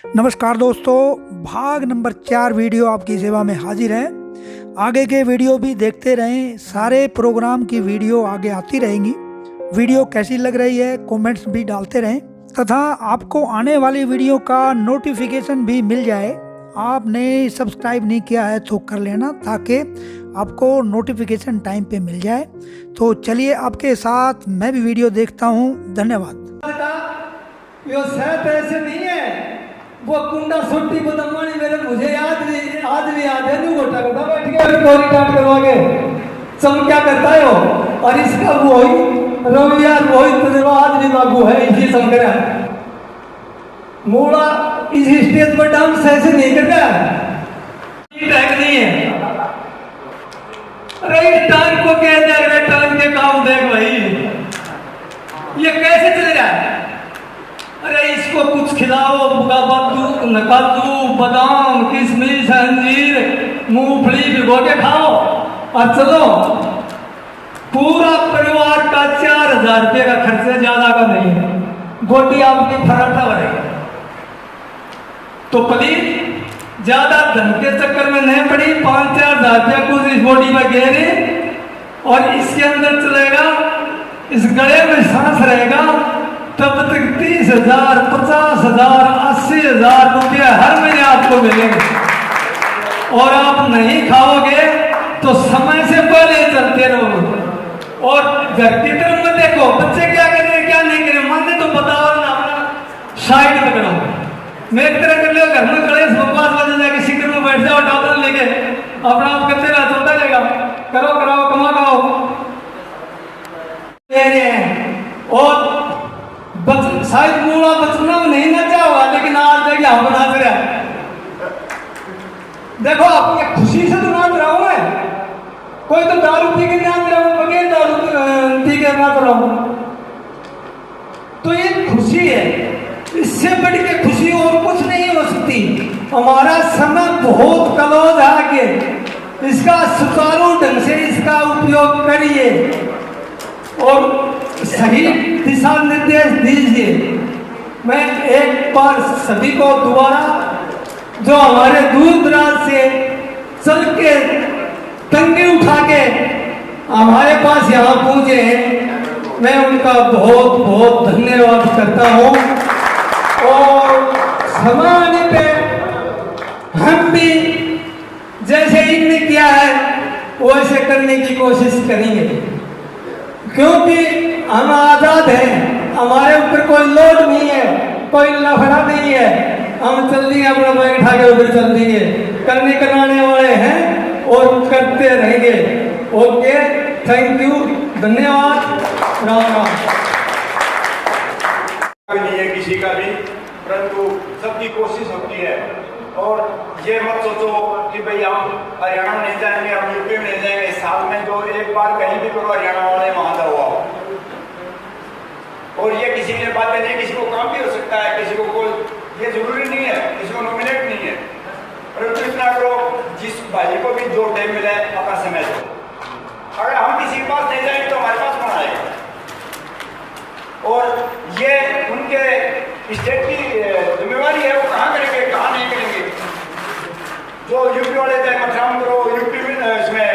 नमस्कार दोस्तों, भाग नंबर 4 वीडियो आपकी सेवा में हाजिर है। आगे के वीडियो भी देखते रहें, सारे प्रोग्राम की वीडियो आगे आती रहेंगी। वीडियो कैसी लग रही है कमेंट्स भी डालते रहें तथा आपको आने वाली वीडियो का नोटिफिकेशन भी मिल जाए। आपने सब्सक्राइब नहीं किया है तो कर लेना ताकि आपको नोटिफिकेशन टाइम पे मिल जाए। तो चलिए आपके साथ मैं भी वीडियो देखता हूँ। धन्यवाद। यो सेहत ऐसे नहीं है, वो कुंडा सुट्टी बदमानी मेरे मुझे याद नहीं, आज भी याद है। नहीं गोटा करता बैठ के कोरी काट करवा के सब क्या करता है वो, और इसका वो ही रविवार वो ही तजर्बा आज भी लागू है। इसी समझा मूला इस स्टेज पर डांस ऐसे नहीं करता टैग नहीं है। अरे इस टांग को कह दे, अरे टांग के काम देख भाई, ये कैसे चल रहा है। अरे इसको कुछ खिलाओ, काजू बादाम किशमिश अंजीर मूंगफली भिगो के खाओ और चलो। पूरा परिवार का 4000 रुपये का खर्चा, ज्यादा का नहीं है। गोटी आपकी पराठा बनेगा तो प्लीज ज्यादा धन के चक्कर में नहीं पड़ी। 5-4 हजार रुपया कुछ इस बॉडी में गेरे और इसके अंदर चलेगा, इस गले में सांस रहेगा, तब तक 30,000 50,000 80,000 रुपये हर महीने आपको मिलेंगे। और आप नहीं खाओगे तो समय से पहले चलते रहोगे। और घर की तरफ में देखो, बच्चे क्या करें क्या नहीं करें, माने तो बताओ ना, अपना साइड में करो। मेरी तरह कर लो, घर में खड़े बकवास बजा जाके शिकर में बैठ जाओ, डाउन लेके अपना आप करते रहो, चलता रहेगा। करो कराओ कमा कराओ और शायद मूला बचपना में नहीं नचा हुआ, लेकिन आज देखिए हम नाच रहा है। देखो आप ये खुशी से तो नाच रहा हूं मैं, कोई तो दारू पी के नाच रहा हूं, बगैर दारू पी के नाच रहा हूं। तो ये खुशी है, इससे बढ़ के खुशी और कुछ नहीं हो सकती। हमारा समय बहुत क्लोज है आगे, इसका सुचारू ढंग से इसका उपयोग करिए और सही दिशा निर्देश दीजिए। मैं एक बार सभी को दोबारा जो हमारे दूर दराज से चल के तंगे उठा के हमारे पास यहाँ पहुंचे हैं, मैं उनका बहुत बहुत धन्यवाद करता हूँ। और समय आने पे हम भी जैसे इनने किया है वैसे करने की कोशिश करेंगे, क्योंकि हम आजाद हैं, हमारे ऊपर कोई लोड नहीं है, कोई लफड़ा नहीं है। हम चल देंगे, अपना बैग उठा के उधर चल देंगे, करने कराने वाले हैं और करते रहेंगे। ओके, थैंक यू, धन्यवाद, राम राम। नहीं है किसी का भी, परंतु सबकी कोशिश होती है। और ये मत सोचो कि भाई हम हरियाणा में नहीं जाएंगे, हम यूपी में नहीं जाएंगे। साल में जो एक बार कहीं भी करो, हरियाणा वाले वहां जाओ आओ। और ये किसी ने बात नहीं, किसी को काम भी हो सकता है, किसी को कोई ये जरूरी नहीं है, किसी को नॉमिनेट नहीं है। परंतु इतना करो जिस भाई को भी जो टाइम मिले अपना समय दो। अगर हम किसी के पास नहीं जाएंगे तो हमारे पास कौन आएगा। और ये उनके स्टेट की जिम्मेवारी है, वो कहाँ करेंगे कहाँ नहीं करेंगे। जो यूपी वाले चाहे मथुरा में करो, यूपी में इसमें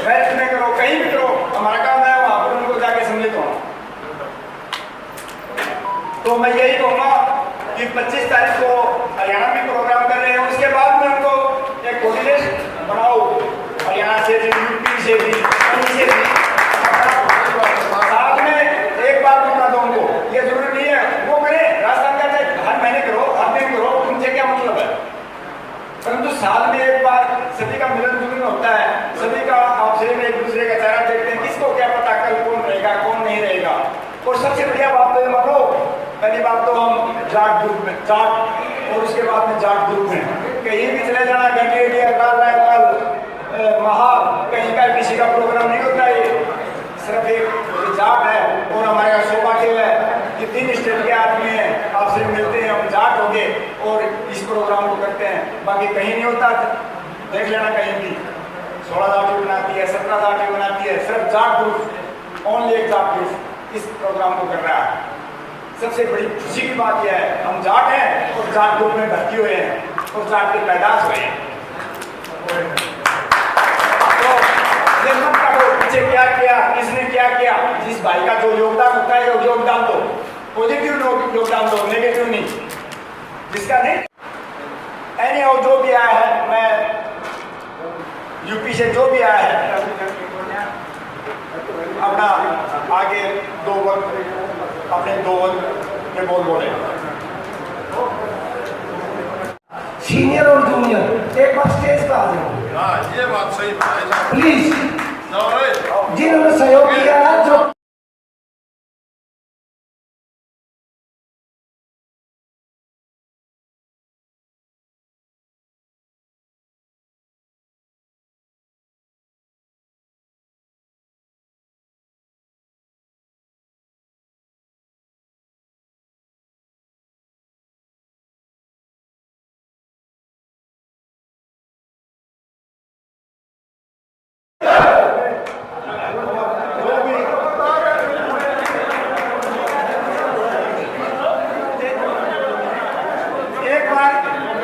वेस्ट में करो, कहीं भी करो, हमारा काम है वहाँ पर उनको जाके सम्मिलित होना। तो मैं यही कहूँगा कि 25 तारीख को हरियाणा में प्रोग्राम कर रहे हैं, उसके बाद में उनको एक कोऑर्डिनेशन बनाओ, हरियाणा से भी, यूपी से भी, कहीं से भी। साथ में एक बात बता दो उनको, ये जरूरी नहीं है वो करें राजस्थान का, चाहे हर महीने करो, हर दिन करो, उनसे क्या मतलब है। परंतु साल में एक बार सभी का मिलन जुलन होता है, सभी का आपसे एक दूसरे का चेहरा देखते हैं, किसको क्या पता कल कौन रहेगा कौन नहीं रहेगा। और सबसे बढ़िया बात तो ये मानो, पहली बात तो हम जाट ग्रुप में, जाट और उसके बाद में जाट ग्रुप में कहीं भी चले जाना, महा कहीं का किसी का प्रोग्राम नहीं होता है, सिर्फ एक जाट है। और हमारे यहाँ सौभाग्य है कि 3 स्टेट के आदमी हैं, आपसे मिलते हैं, हम जाट हो गए और इस प्रोग्राम को करते हैं। बाकी कहीं नहीं होता, देख लेना कहीं भी 16 जाटी बनाती है, 17 जाटी बनाती है, सिर्फ जाट ग्रुप, ओनली एक जाट ग्रुप इस प्रोग्राम को कर रहा है। सबसे बड़ी खुशी की बात यह है हम जाट हैं और जाट ग्रुप में भर्ती हुए हैं और जाट के पैदाश हुए हैं। तो ये मत कहो पीछे क्या किया, किसने क्या किया। जिस भाई का जो योगदान होता है वो योगदान दो, पॉजिटिव योगदान दो, नेगेटिव नहीं। जिसका नहीं एनी और जो भी आया है, मैं यूपी से जो भी आया है अपना आगे दो वक्त अपने दो वक्त में बोले। सीनियर और जूनियर एक बार स्टेज पर आ जाओ। हाँ ये बात सही है प्लीज भाई। जिन्होंने सहयोग किया है, जो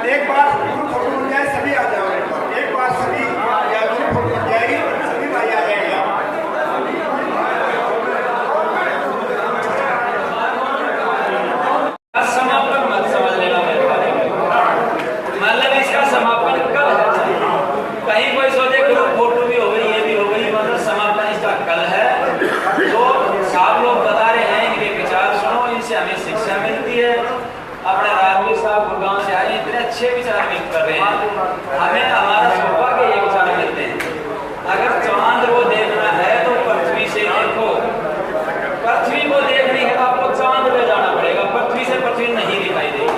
एक बार ग्रुप फोटो बन जाए सभी आ जाओ। एक बार सभी या ग्रुप फोटो बन जाएगी, सभी भाई आ जाएंगे। समापन मत समझ लेना मेरे बारे में। मतलब इसका समापन कल है। कहीं कोई सोचे ग्रुप फोटो भी हो गई, ये भी हो गई, मतलब समापन इसका कल है। जो साहब लोग बता रहे हैं इनके विचार सुनो, इनसे हमें शिक्षा मिलती है। अपने राजवीर साहब गुड़गांव से आए, इतने अच्छे विचार व्यक्त कर रहे हैं। हमें हमारा सौभाग्य ये विचार मिलते हैं। अगर चांद को देखना है तो पृथ्वी से देखो, पृथ्वी को देखने के बाद आपको चांद पे जाना पड़ेगा, पृथ्वी से पृथ्वी नहीं दिखाई देगी।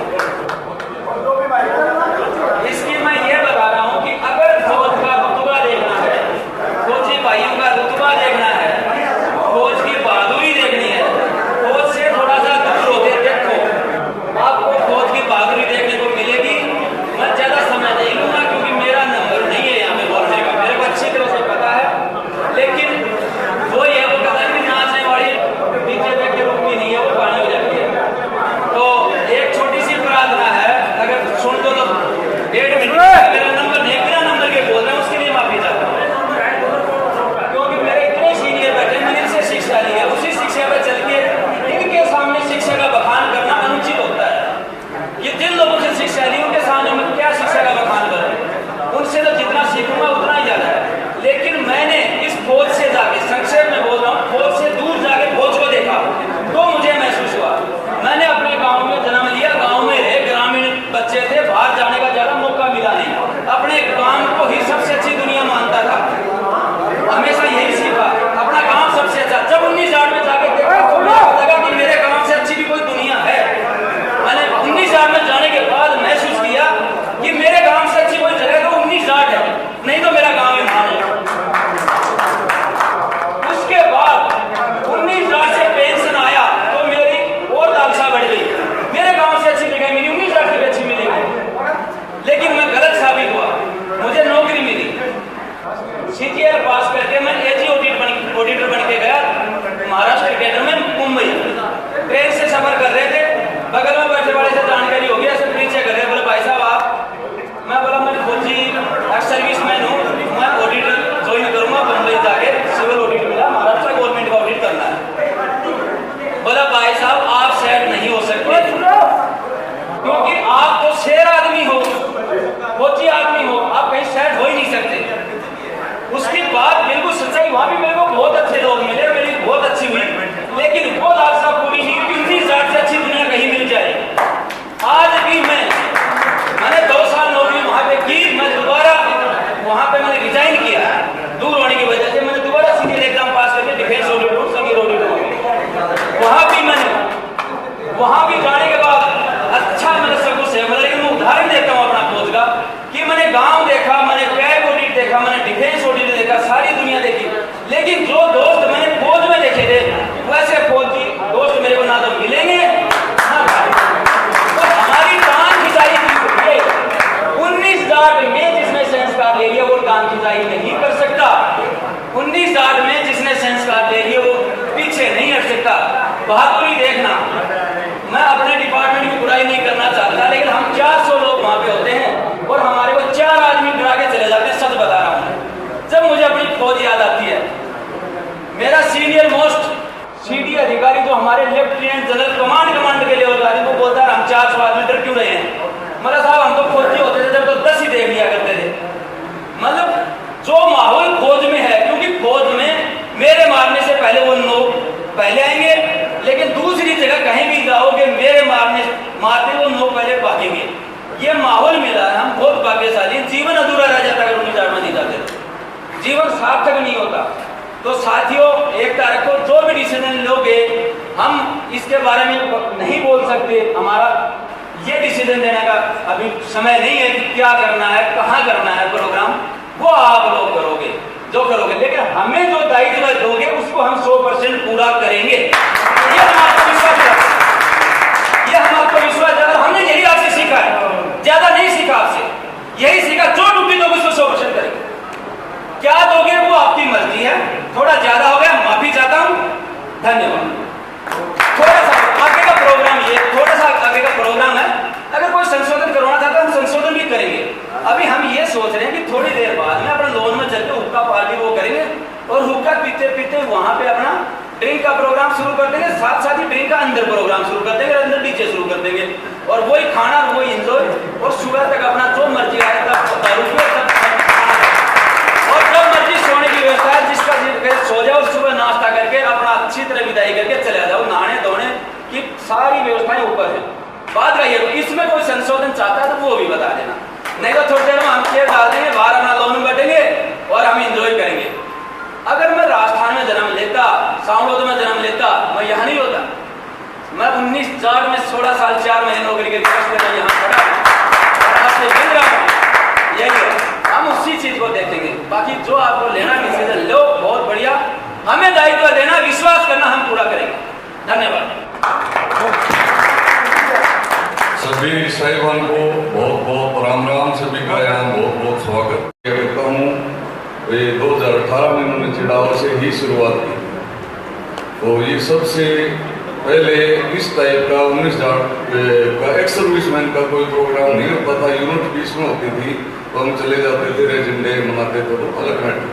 इसकी मैं ये बता रहा हूँ कि अगर फौज का रुतबा देखना है, फौजी भाइयों का रुतबा देखना है, फौज की बहादुरी देखनी है, फौज से थोड़ा सा दूर होकर देखो, आपको फौज की बहादुरी देखने को मिलेगी। मैं ज्यादा समय नहीं लूंगा क्योंकि मेरा नंबर नहीं है यहाँ पे बोलने का, मेरे को अच्छी तरह से पता है। लेकिन वो ये वो कहता है कि नाचने वाली पीछे देख के रुकती नहीं है, वो पानी हो जाती है। तो एक छोटी सी ये माहौल मिला है, हम बहुत भाग्यशाली हैं। जीवन अधूरा रह जाता अगर 19 में नहीं जाते तो, जीवन सार्थक नहीं होता। तो साथियों, एकता रखो, जो भी डिसीजन लोगे, हम इसके बारे में नहीं बोल सकते। हमारा ये डिसीजन देने का अभी समय नहीं है कि क्या करना है, कहाँ करना है प्रोग्राम, वो आप लोग करोगे जो करोगे, लेकिन हमें जो दायित्व दोगे उसको हम 100% पूरा करेंगे। ये हम आपको विश्वास है, ये हम आपको विश्वास है। हमने यही आपसे सीखा है, ज्यादा नहीं सीखा आपसे, यही सीखा, जो ड्यूटी दोगे उसको 100% करेंगे। क्या दोगे वो आपकी मर्जी है। थोड़ा ज्यादा हो गया, माफी चाहता हूं, धन्यवाद। थोड़ा सा आगे का प्रोग्राम, ये थोड़ा सा आगे का प्रोग्राम है। अगर कोई संशोधन करवाना चाहता है हम संशोधन भी करेंगे। अभी हम ये सोच रहे हैं कि थोड़ी देर बाद में अपना लोन में चलते हुक्का पार्टी वो करेंगे और हुक्का पीते पीते वहां पे अपना ड्रिंक का प्रोग्राम शुरू कर देंगे, साथ साथ ही ड्रिंक का अंदर प्रोग्राम शुरू कर देंगे, अंदर डीजे शुरू कर देंगे, और वही खाना वही एंजॉय, और सुबह तक अपना जो मर्जी आए तब दारू पियो, तब और जब मर्जी सोने की व्यवस्था है, जिसका सो जाओ, सुबह नाश्ता करके अपना अच्छी तरह विदाई करके चले जाओ। नहाने धोने की सारी व्यवस्थाएं ऊपर है। बात रही है, इसमें कोई संशोधन चाहता है तो वो भी बता देना, नहीं तो थोड़ी देर में हम चेयर डाल देंगे, बाहर अपना लोन बैठेंगे और हम इंजॉय करेंगे। अगर मैं राजस्थान में जन्म लेता, सांवलोद में जन्म लेता, मैं यहाँ नहीं होता। मैं 1904 में 16 साल 4 महीने नौकरी करके यहाँ खड़ा आपसे मिल रहा हूँ। यही है, हम उसी चीज को देखेंगे। बाकी जो आपको लेना डिसीजन लो, बहुत बढ़िया, हमें दायित्व देना, विश्वास करना, हम पूरा करेंगे। धन्यवाद। सभी साहिबान को बहुत बहुत राम राम, सभी का यहाँ बहुत बहुत स्वागत करता हूँ। ये 2018 में उन्होंने चिड़ावा से ही शुरुआत की, तो ये सबसे पहले इस टाइप का 19 का एक्स सर्विसमैन का कोई प्रोग्राम नहीं होता था। यूनिट बीच में होती थी तो हम चले जाते थे, रेजिडेंट डे मनाते थे, तो अलग मैटर।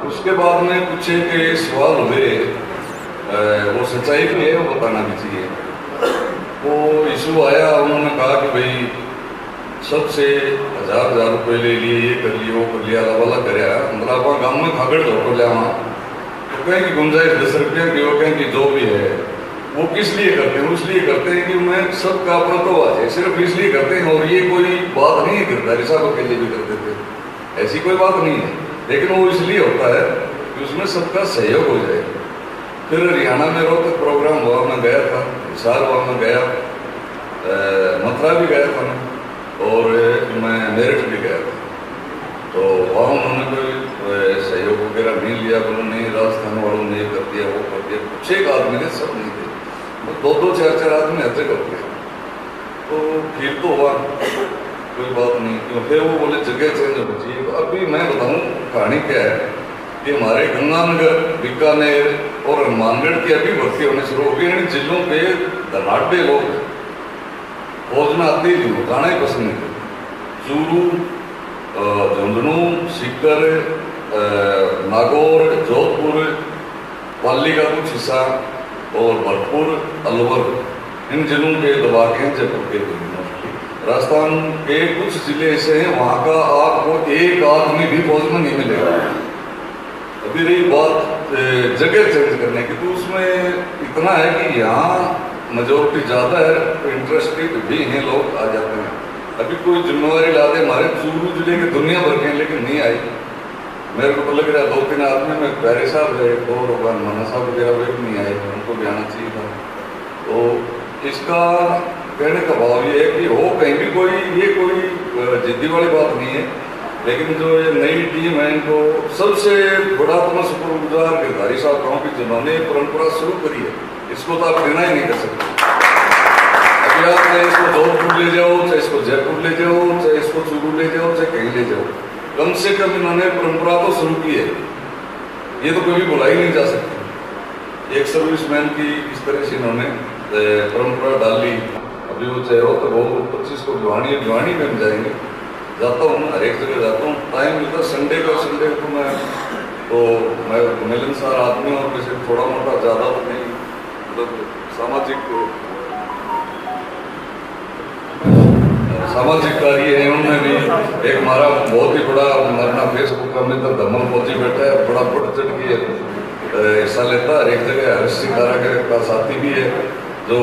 उसके बाद में कुछ एक सवाल हुए, वो सच्चाई भी है, वो बताना भी चाहिए। वो इशू आया, उन्होंने कहा कि भाई सबसे 1000 रुपये ले लिए, ये कर लिए, वो कर लिया, अलग अलग कराया, मतलब आप गाँव में खागड़ धोकर लिया वहाँ, तो कहें कि गुंजाइश 10 रुपये की, वो कहें कि जो भी है। वो किस लिए करते हैं? इसलिए करते हैं कि मैं सबका अपना तो आज है, सिर्फ इसलिए करते हैं। और ये कोई बात नहीं है गिरदारी साहब के लिए भी करते थे, ऐसी कोई बात नहीं है, लेकिन वो इसलिए होता है कि उसमें सबका सहयोग हो जाए। फिर हरियाणा में रोहतक प्रोग्राम हुआ, मैं गया था, हिसार हुआ, मैं गया, मथुरा भी गया था मैं, और मैं मेरठ भी गया था। तो वहाँ उन्होंने कोई सहयोग वगैरह नहीं लिया, बोलो नहीं राजस्थान वालों ने ये कर दिया, वो कर दिया। कुछ एक आदमी ने, सब नहीं थे, 2-2, 4-4 आदमी हत्या कर दिया। तो फिर तो हुआ, कोई बात नहीं, क्यों? फिर वो बोले जगह चेंज होनी चाहिए। तो अभी मैं बताऊँ कहानी क्या है कि हमारे गंगानगर, बीकानेर और हनुमानगढ़ की अभी भर्ती होने शुरू हो गई। इन जिलों पे धनाढ़ लोग फौज में आते ही जाना ही पसंद नहीं थे। चूरू, झुंझुनू, सीकर, नागौर, जोधपुर, पाली का कुछ हिस्सा और भरतपुर, अलवर, इन जिलों के दबा के जयपुर के राजस्थान के कुछ जिले ऐसे हैं वहाँ का आपको एक आदमी भी फौज में नहीं मिलेगा। अभी रही बात जगह चेंज करने की, तो उसमें इतना है कि यहाँ मेजोरिटी ज़्यादा है, तो इंटरेस्टेड भी हैं, लोग आ जाते हैं। अभी कोई जिम्मेवारी ला दे, हमारे चूरू जिले की दुनिया भर के, लेकिन नहीं आई। मेरे को तो लग रहा है 2-3 आदमी में प्यारे साहब है, और माना साहब वगैरह वे नहीं आए, उनको भी आना चाहिए था। तो इसका कहने का भाव ये है कि हो कहीं भी कोई, ये कोई जिद्दी वाली बात नहीं है, लेकिन जो ये नई टीम है, इनको सबसे बड़ा तो मैं शुक्रगुजार गिरधारी साहब कहूँ कि जिन्होंने परंपरा शुरू करी है, इसको तो आप डिनाई नहीं कर सकते। अभी आप चाहे इसको जोधपुर ले जाओ, चाहे इसको जयपुर ले जाओ, चाहे इसको चूरू ले जाओ, चाहे कहीं ले जाओ, कम से कम इन्होंने परंपरा तो शुरू की है, ये तो कभी भुलाई नहीं जा सकती। एक सर्विसमैन की इस तरह से इन्होंने परंपरा डाली। अभी वो चाहे हो तो वो 25 को भिवानी में हम जाएंगे, जाता हूँ, हर एक जगह जाता हूँ, टाइम मिलता संडे को तो मैं मिलनसार आदमी और वैसे थोड़ा मोटा ज़्यादा तो नहीं, मतलब सामाजिक कार्य है। उनमें भी एक हमारा बहुत ही बड़ा मरना फेसबुक का मित्र धमल फौजी बैठा है, बड़ा बढ़ चढ़ के हिस्सा लेता है। एक जगह हर्ष सिंगारा का साथी भी है, जो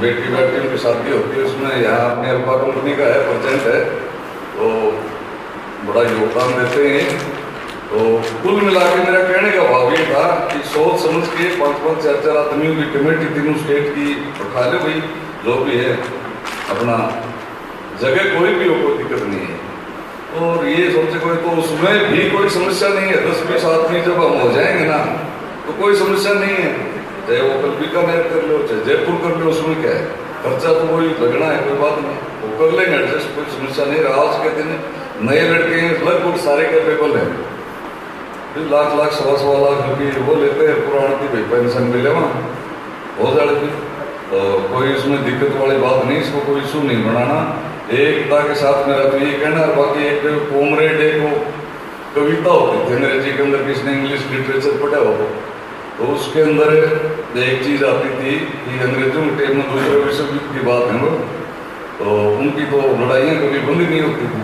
बेटी उनकी शादी होती है उसमें यहाँ अपनी अल्फा कंपनी का बड़ा योगदान देते हैं। तो कुल मिला के मेरा कहने का भाव ये था कि सोच समझ के 5-5, 4-4 आदमियों की कमेटी तीनों स्टेट की उठा ले भाई, जो भी है अपना जगह कोई भी हो, कोई दिक्कत नहीं है। और ये सोचे कोई तो उसमें भी कोई समस्या नहीं है। 10-20 आदमी जब हम हो जाएंगे ना तो कोई समस्या नहीं है। चाहे वो कल बीकानेर कर लो, चाहे जयपुर कर लो, उसमें क्या है, खर्चा तो वही लगना है, कोई बात नहीं, वो कर लेंगे एडजस्ट, कोई समस्या नहीं। आज के दिन नए लड़के हैं, लगभग सारे कैपेबल हैं, फिर लाख 1.25 लाख रुपये वो लेते हैं पुराने की भाई पेंशन मिले वहाँ हो जाए। तो कोई इसमें दिक्कत वाली बात नहीं, इसको कोई इशू नहीं बनाना। एकता के साथ मेरा तो ये कहना है। बाकी एक कॉमरेड, एक वो कविता होती थी अंग्रेजी के अंदर, किसने इंग्लिश लिटरेचर पढ़ा हो तो उसके अंदर एक चीज़ आती थी कि अंग्रेजों के टाइम में दूसरे विश्व युद्ध की बात है वो, तो उनकी तो लड़ाइयाँ कभी बंद नहीं होती थी।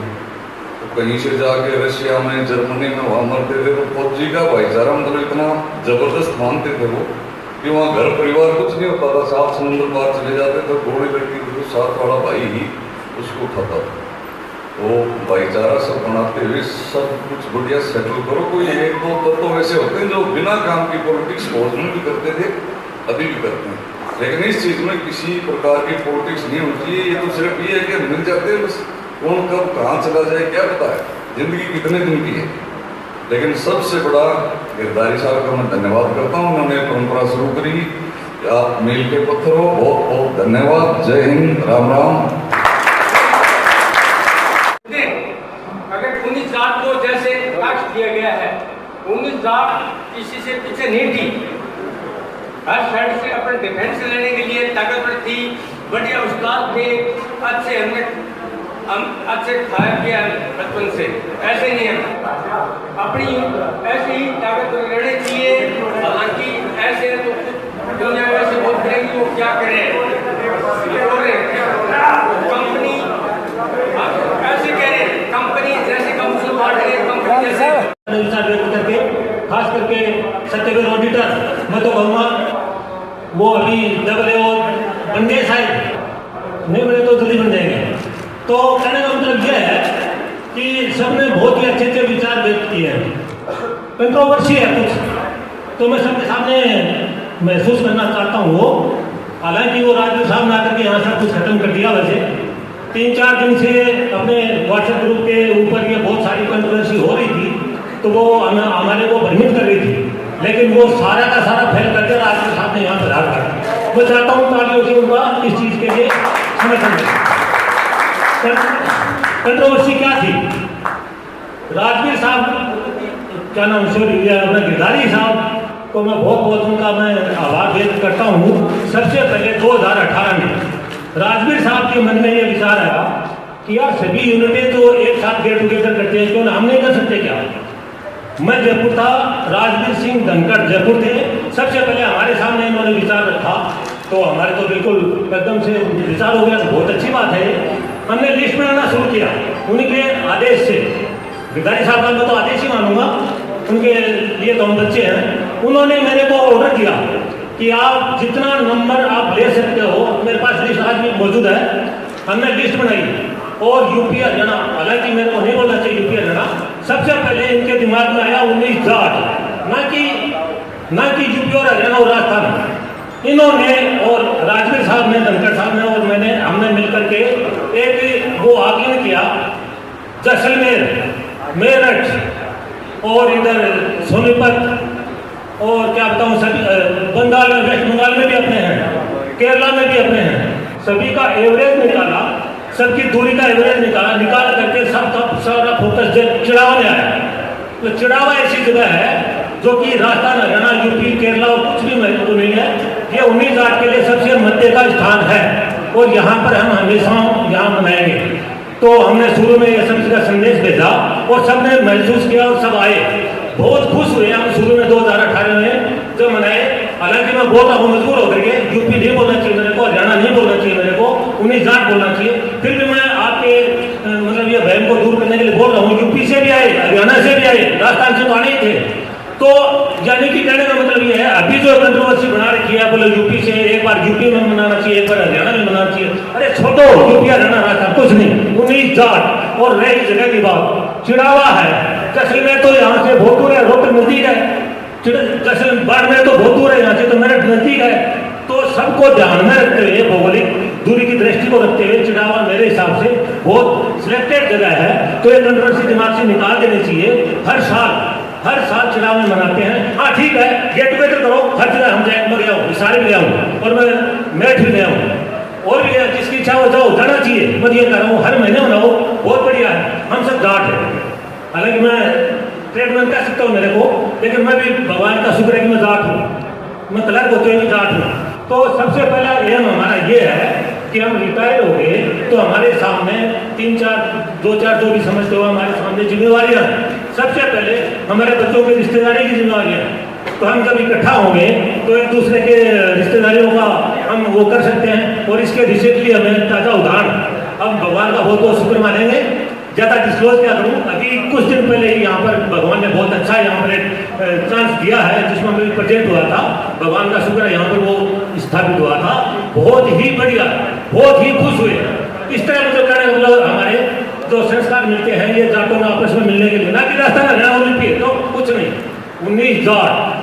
तो कहीं से जाके रशिया में, जर्मनी में वहाँ मरते थे, तो फौजी का भाईचारा मतलब इतना जबरदस्त मानते थे वो कि वहाँ घर परिवार कुछ नहीं होता था। सात समुद्र पार चले जाते तो घोड़े लड़की तो साथ वाला भाई ही उसको उठाता था। वो भाईचारा सब बनाते हुए सब कुछ बढ़िया सेटल करो। कोई 1-2 तत्व वैसे होते हैं जो बिना काम की पॉलिटिक्स फौज में भी करते थे, अभी भी करते हैं, लेकिन इस चीज़ में किसी प्रकार की पॉलिटिक्स नहीं होती है। ये तो सिर्फ ये है कि मिल जाते हैं बस, कौन कब कहाँ चला जाए क्या पता है, जिंदगी कितने दिन की है। लेकिन सबसे बड़ा गिरधारी साहब का मैं धन्यवाद करता हूँ, उन्होंने परंपरा शुरू करी। आप मील के पत्थर हो, बहुत बहुत धन्यवाद। जय हिंद, राम राम। अगर 19 लाख को जैसे टैक्स दिया गया है, 19 लाख किसी से पीछे नहीं थी। हर साइड से अपने डिफेंस लेने के लिए ताकतवर थी, बढ़िया उस्ताद थे, हम अच्छे खाया पिया बचपन से, ऐसे नहीं है अपनी ऐसे ही ताकतवर रहने चाहिए। हालांकि ऐसे तो दुनिया में ऐसे बहुत करेंगे, वो क्या करें, कंपनी ऐसे कह रहे, कंपनी जैसे कंपनी बांट रही है, कंपनी जैसे विचार व्यक्त करके, खास करके सत्यवीर ऑडिटर मैं तो कहूँगा वो अभी डबल और बन गए शायद, नहीं बने तो जल्दी बन जाएंगे। तो कहने का मतलब यह है कि सबने बहुत ही अच्छे अच्छे विचार व्यक्त किए हैं। कंट्रोवर्सी है कुछ, तो मैं सबके सामने महसूस करना चाहता हूँ वो। हालांकि वो राजवीर साहब ने आकर के यहाँ सब कुछ खत्म कर दिया। वैसे 3-4 दिन से अपने व्हाट्सएप ग्रुप के ऊपर ये बहुत सारी कंट्रोवर्सी हो रही थी, तो वो हमारे को भ्रमित कर रही थी, लेकिन वो सारा का सारा फैल करके राजवीर साहब ने यहाँ पर हाथ कर। मैं चाहता हूँ तालियों से उनका इस चीज़ के लिए समर्थन करें। कंट्रोवर्सी क्या थी? राजवीर साहब क्या नाम, सॉरी अपना गिरधारी साहब को मैं बहुत बहुत उनका मैं आभार व्यक्त करता हूँ। सबसे पहले 2018 में राजवीर साहब के मन में ये विचार आया कि यार सभी यूनिटें तो एक साथ गेट टुगेदर करते हैं, क्यों ना हम नहीं कर सकते क्या? मैं जयपुर था, राजवीर सिंह धनखड़ जयपुर थे। सबसे पहले हमारे सामने इन्होंने विचार रखा, तो हमारे तो बिल्कुल एकदम से विचार हो गया, तो बहुत अच्छी बात है। हमने लिस्ट बनाना शुरू किया उनके आदेश से। गिरधारी साहब का मैं तो आदेश ही मानूंगा, उनके लिए तो हम बच्चे हैं। उन्होंने मेरे को ऑर्डर किया कि आप जितना नंबर आप ले सकते हो, मेरे पास लिस्ट आज भी मौजूद है। हमने लिस्ट बनाई और यूपी हरियाणा, हालांकि मेरे को नहीं बोलना चाहिए यूपी हरियाणा, सबसे पहले इनके दिमाग में आया 19 जाट, ना कि यूपी और हरियाणा और राजस्थान। इन्होंने और राजवीर साहब ने, धनखड़ साहब ने और मैंने, हमने मिलकर के एक वो आकलन किया। जैसलमेर, मेरठ और इधर सोनीपत और क्या बताऊँ, सभी बंगाल में, वेस्ट बंगाल में भी अपने हैं, केरला में भी अपने हैं, सभी का एवरेज निकाला, सबकी दूरी का एवरेज निकाल करके सब सारा फोकस चिड़ावा में आया। तो चिड़ावा ऐसी जगह है जो कि राजस्थान, हरियाणा, यूपी, केरला और कुछ भी महत्व नहीं है। ये 19 जाट के लिए सबसे मध्य का स्थान है और यहाँ पर हम हमेशा यहाँ मनाएंगे। तो हमने शुरू में ये सब का संदेश भेजा और सबने महसूस किया और सब आए, बहुत खुश हुए। हम शुरू में 2018 में जब मनाए, हालांकि मैं बोल रहा हूँ मजबूर होकर के, यूपी नहीं बोलना चाहिए मेरे को, हरियाणा नहीं बोलना चाहिए मेरे को, 19 जाट बोलना चाहिए। फिर भी मैं आपके मतलब ये भय को दूर करने के लिए बोल रहा हूँ, यूपी से भी आए, हरियाणा से भी आए, राजस्थान से तो आने ही थे। तो यानी कि कहने का मतलब ये है, अभी जो कंट्रोवर्सी बना रखी है, बोले यूपी से, एक बार यूपी में मनाना चाहिए, एक बार हरियाणा में मनाना चाहिए। अरे छोड़ो, यूपी हरियाणा राजस्थान कुछ नहीं, 19 जाट। और रही जगह की बात, चिड़ावा है, जैसलमेर तो यहाँ से बहुत दूर है, रोहतक नजदीक है, जैसलमेर बाड़मेर तो बहुत दूर है यहाँ से, तो मेरठ नजदीक है। तो सबको ध्यान में रखते हुए, भौगोलिक दूरी की दृष्टि को रखते हुए चिड़ावा मेरे हिसाब से बहुत सिलेक्टेड जगह है। तो ये कंट्रोवर्सी दिमाग से निकाल देनी चाहिए। हर साल चिड़ावा मनाते हैं। हाँ ठीक है, गेट टुगेदर करो, हर जगह हम जाएंगे, मैं गया हूँ, सारे गया हूँ और मैं मेरठ भी गया हूँ और भी जिसकी इच्छा हो जाओ, जाना चाहिए। मैं ये कह रहा हूँ हर महीने मनाओ, बहुत बढ़िया है। हम सब जाट है, हालांकि मैं ट्रेडमैन कह सकता हूँ मेरे को, लेकिन मैं भी भगवान का शुक्र है कि मैं जाट हूँ, मैं क्लर्क होते हुए जाट हूँ। तो सबसे पहला एम हमारा ये है कि हम रिटायर हो गए तो हमारे सामने 2-4 जो भी समझते हो, हमारे सामने जिम्मेवारियां हैं। सबसे पहले हमारे बच्चों की रिश्तेदारी की जिम्मेवारियां हैं। तो हम जब इकट्ठा होंगे तो एक दूसरे के रिश्तेदारियों का हम वो कर सकते हैं। और इसके रिसेंटली हमें ताज़ा उदाहरण, हम भगवान का बहुत बहुत शुक्र मानेंगे। ज़्यादा डिस्क्लोज क्या करूँ, अभी कुछ दिन पहले ही यहाँ पर भगवान ने बहुत अच्छा यहाँ पर एक चांस दिया है जिसमें मैं प्रेजेंट हुआ था। भगवान का शुक्र है यहाँ पर वो स्थापित हुआ था, बहुत ही बढ़िया, बहुत ही खुश हुए। इस तरह मतलब कहने का मतलब हमारे जो संस्कार मिलते हैं ये जाटों में आपस में मिलने के लिए, ना कि रास्ता नया ओलंपिक तो कुछ नहीं। 19 जाट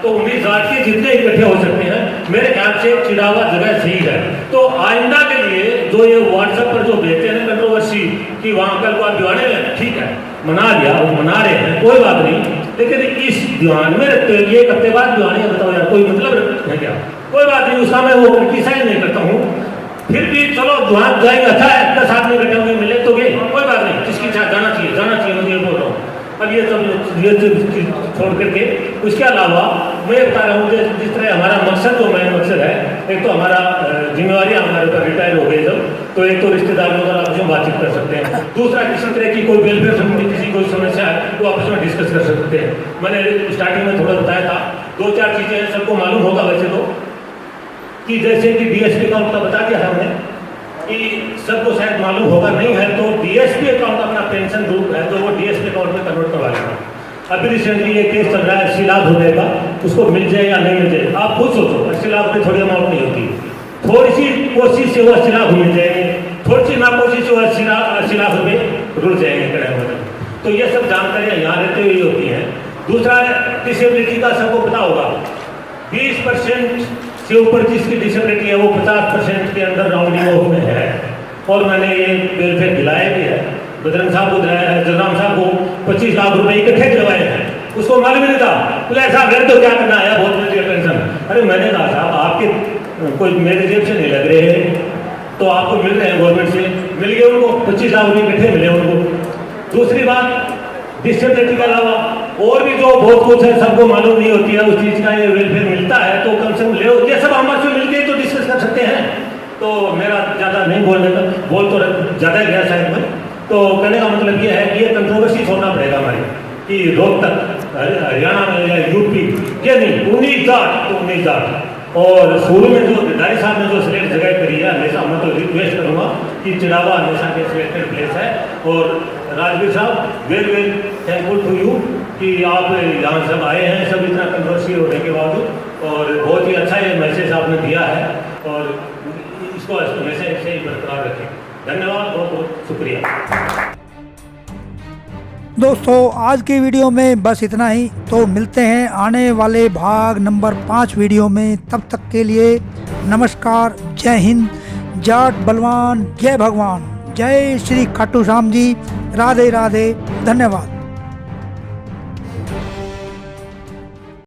तो 19 जाट के जितने इकट्ठे हो सकते हैं, मेरे ख्याल से चिड़ावा जगह सही है। तो आइंदा के लिए जो ये व्हाट्सएप पर जो भेजते हैं कंट्रोवर्सी कि वहाँ कल को आप दीवाने में, ठीक है मना लिया, वो मना रहे हैं, कोई बात नहीं, लेकिन इस दीवान में रखते हुए एक हफ्ते बाद दीवाने बताओ यार, कोई मतलब है क्या? कोई बात नहीं, उसका मैं वो क्रिटिसाइज नहीं करता हूँ। फिर भी चलो वहाँ जाएंगे, अच्छा है, 10 आदमी बैठे होंगे, मिले तो गए, कोई बात नहीं, जिसकी इच्छा जाना चाहिए, मैं ये बोल रहा हूँ। अब ये सब छोड़ करके उसके अलावा मैं बता रहा हूँ जिस तरह हमारा मकसद जो मेन मकसद है, एक तो हमारा जिम्मेवारी हमारे ऊपर रिटायर हो गई जब, तो एक तो रिश्तेदारों का आपस में बातचीत कर सकते हैं। दूसरा किसी तरह की कोई वेलफेयर संबंधी किसी कोई समस्या है तो आपस में डिस्कस कर सकते हैं। मैंने स्टार्टिंग में थोड़ा बताया था, 2-4 चीज़ें सबको मालूम होगा वैसे तो, कि जैसे कि डीएसपी अकाउंट का बता दिया है हमने, कि सबको शायद मालूम होगा, नहीं है तो डीएसपी अकाउंट अपना पेंशन ग्रुप है तो वो डीएसपी अकाउंट में कन्वर्ट करवा लेगा। अभी रिसेंटली ये केस चल रहा है 80 लाख रुपए का, उसको मिल जाए या नहीं मिल जाए, आप खुद सोचो। 80 लाख रुपये थोड़ी अमाउंट नहीं होती, थोड़ी सी कोशिश से वो 80 लाख मिल जाएंगे, थोड़ी सी नाकोशिश से वो 80 लाख रुपये रुक जाएंगे कड़े में। तो ये सब जानकारियाँ यहाँ रहते हुए होती हैं। दूसरा डिसेबिलिटी का सबको पता होगा, 20% से ऊपर जिसकी डिसेबिलिटी है वो 50% के अंदर राउंडिंग ऑफ में है। और मैंने ये वेलफेयर दिलाया भी है, बजरंग साहब को दिलाया है, जगराम साहब को 25 लाख रुपए इकट्ठे दिलवाए हैं, उसको मालूम नहीं था। बोले साहब रेट तो क्या करना आया, बहुत मिल रही है पेंशन। अरे मैंने कहा साहब आपके कोई मेरे जेब से नहीं लग रहे हैं, तो आपको मिल रहे हैं गवर्नमेंट से, मिल गए उनको 25 लाख रुपये इकट्ठे मिले उनको। दूसरी बात, डिसेबिलिटी के अलावा और भी जो बहुत कुछ है सबको मालूम नहीं होती है, उस चीज़ का ये वेलफेयर मिलता है तो कम से कम ले, ये सब आपस में मिलकर तो डिस्कस कर सकते हैं। तो मेरा ज़्यादा नहीं बोलने का, बोल तो ज़्यादा गया शायद मैं, तो कहने का मतलब ये है कि ये कंट्रोवर्सी छोड़ना पड़ेगा हमारी, कि रोहतक हरियाणा में या यूपी ये नहीं, 19 जाट तो 19 जाट। और शुरू में जो गिरधारी साहब ने जो सिलेक्ट जगह करी है, हमेशा मैं तो रिक्वेस्ट करूँगा कि चिड़ावा हमेशा के सिलेक्टेड प्लेस है। और राजवीर साहब वेरी थैंकफुल टू यू कि आप यहाँ सब आए हैं, सब इतना कंट्रोवर्सी होने के बावजूद, और बहुत ही अच्छा ये मैसेज आपने दिया है और इसको हमेशा ऐसे ही बरकरार रखें। धन्यवाद, बहुत बहुत शुक्रिया। दोस्तों आज की वीडियो में बस इतना ही, तो मिलते हैं आने वाले भाग नंबर 5 वीडियो में। तब तक के लिए नमस्कार, जय हिंद, जाट बलवान, जय भगवान, जय श्री खाटू श्याम जी, राधे राधे, धन्यवाद।